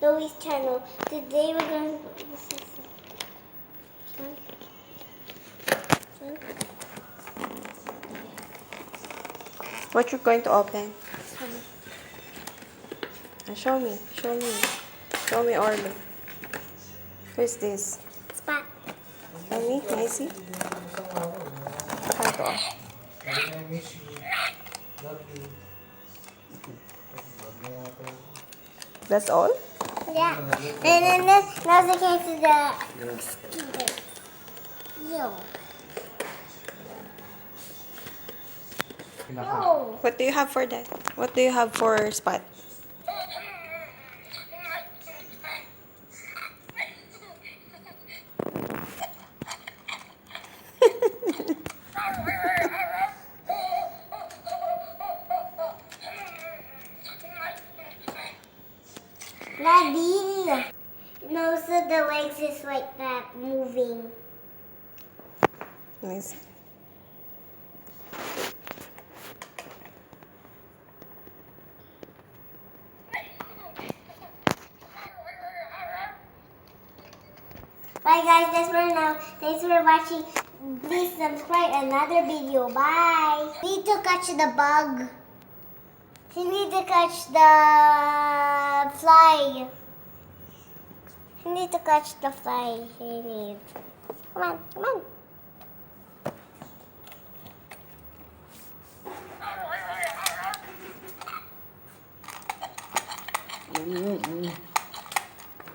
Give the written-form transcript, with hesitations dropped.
Louis channel. Today we're going to What you're going to open? Show me. Show me. Show me, Arlo. Who's this? Spot. Show me. Can I see? Ito. That's all? Yeah. And then now they came to the scooter. Yo. Yo. What do you have for that? What do you have for Spot? Daddy. No, so the legs is like that, moving. Nice. Bye guys, that's for now. Thanks for watching. Please subscribe another video. Bye. Need to catch the bug. You need to catch the fly. You need to catch the fly. You need. Come on, come on.